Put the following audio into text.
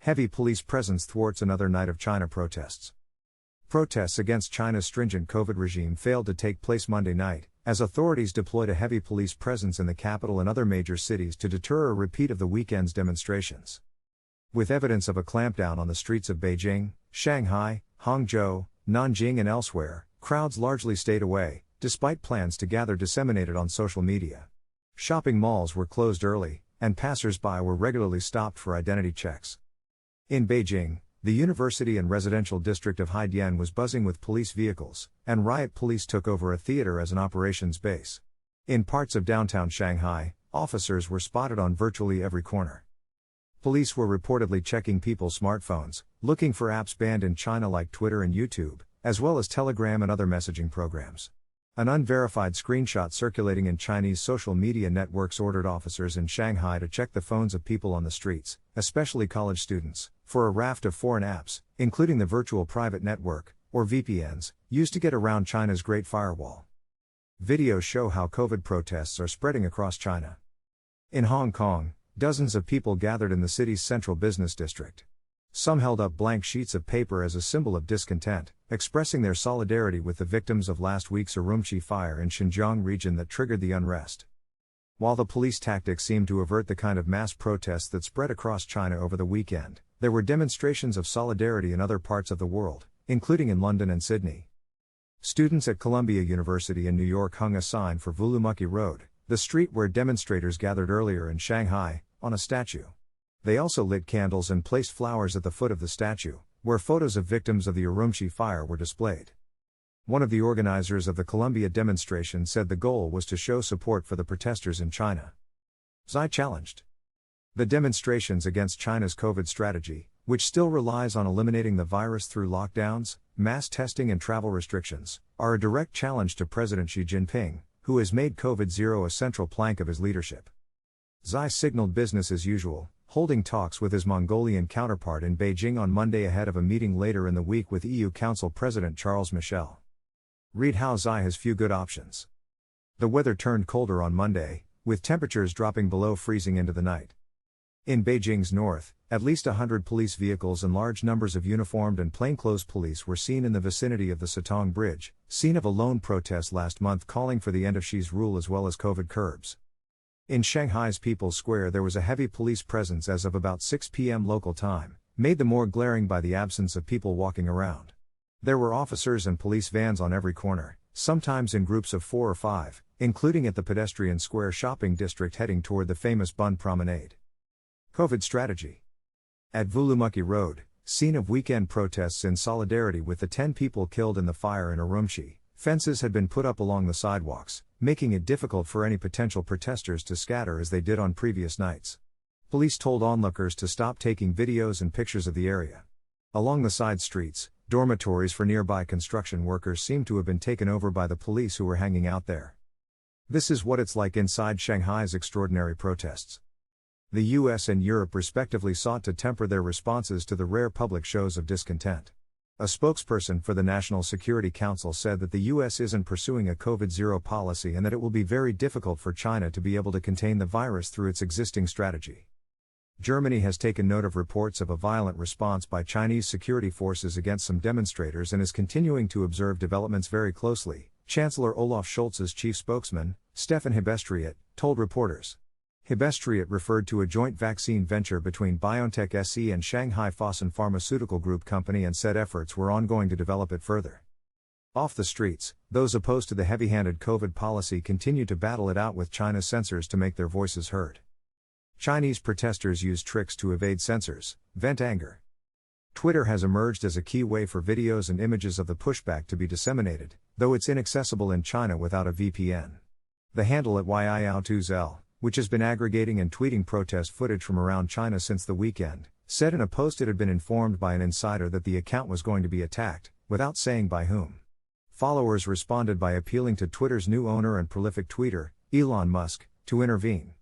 Heavy police presence thwarts another night of China protests. Protests against China's stringent COVID regime failed to take place Monday night, as authorities deployed a heavy police presence in the capital and other major cities to deter a repeat of the weekend's demonstrations. With evidence of a clampdown on the streets of Beijing, Shanghai, Hangzhou, Nanjing and elsewhere, crowds largely stayed away, despite plans to gather disseminated on social media. Shopping malls were closed early, and passers-by were regularly stopped for identity checks. In Beijing, the university and residential district of Haidian was buzzing with police vehicles, and riot police took over a theater as an operations base. In parts of downtown Shanghai, officers were spotted on virtually every corner. Police were reportedly checking people's smartphones, looking for apps banned in China like Twitter and YouTube, as well as Telegram and other messaging programs. An unverified screenshot circulating in Chinese social media networks ordered officers in Shanghai to check the phones of people on the streets, especially college students, for a raft of foreign apps, including the Virtual Private Network, or VPNs, used to get around China's Great Firewall. Videos show how COVID protests are spreading across China. In Hong Kong, dozens of people gathered in the city's central business district. Some held up blank sheets of paper as a symbol of discontent, expressing their solidarity with the victims of last week's Urumqi fire in Xinjiang region that triggered the unrest. While the police tactics seemed to avert the kind of mass protests that spread across China over the weekend, there were demonstrations of solidarity in other parts of the world, including in London and Sydney. Students at Columbia University in New York hung a sign for Wulumuki Road, the street where demonstrators gathered earlier in Shanghai, on a statue. They also lit candles and placed flowers at the foot of the statue, where photos of victims of the Urumqi fire were displayed. One of the organizers of the Columbia demonstration said the goal was to show support for the protesters in China. Xi challenged the demonstrations against China's COVID strategy, which still relies on eliminating the virus through lockdowns, mass testing and travel restrictions, are a direct challenge to President Xi Jinping, who has made COVID-0 a central plank of his leadership. Xi signaled business as usual, holding talks with his Mongolian counterpart in Beijing on Monday ahead of a meeting later in the week with EU Council President Charles Michel. Read how Xi has few good options. The weather turned colder on Monday, with temperatures dropping below freezing into the night. In Beijing's north, at least 100 police vehicles and large numbers of uniformed and plainclothes police were seen in the vicinity of the Sitong Bridge, scene of a lone protest last month calling for the end of Xi's rule as well as COVID curbs. In Shanghai's People's Square there was a heavy police presence as of about 6 p.m. local time, made the more glaring by the absence of people walking around. There were officers and police vans on every corner, sometimes in groups of 4 or 5, including at the pedestrian square shopping district heading toward the famous Bund Promenade. COVID strategy. At Wulumuki Road, scene of weekend protests in solidarity with the 10 people killed in the fire in Urumqi, fences had been put up along the sidewalks, making it difficult for any potential protesters to scatter as they did on previous nights. Police told onlookers to stop taking videos and pictures of the area. Along the side streets, dormitories for nearby construction workers seemed to have been taken over by the police who were hanging out there. This is what it's like inside Shanghai's extraordinary protests. The US and Europe respectively sought to temper their responses to the rare public shows of discontent. A spokesperson for the National Security Council said that the US isn't pursuing a COVID-0 policy and that it will be very difficult for China to be able to contain the virus through its existing strategy. Germany has taken note of reports of a violent response by Chinese security forces against some demonstrators and is continuing to observe developments very closely, Chancellor Olaf Scholz's chief spokesman, Stefan Hebestriat, told reporters. Hebestriat referred to a joint vaccine venture between BioNTech SE and Shanghai Fosun Pharmaceutical Group Company and said efforts were ongoing to develop it further. Off the streets, those opposed to the heavy-handed COVID policy continue to battle it out with China's censors to make their voices heard. Chinese protesters use tricks to evade censors, vent anger. Twitter has emerged as a key way for videos and images of the pushback to be disseminated, though it's inaccessible in China without a VPN. The handle at Yiao2zel, which has been aggregating and tweeting protest footage from around China since the weekend, said in a post it had been informed by an insider that the account was going to be attacked, without saying by whom. Followers responded by appealing to Twitter's new owner and prolific tweeter, Elon Musk, to intervene.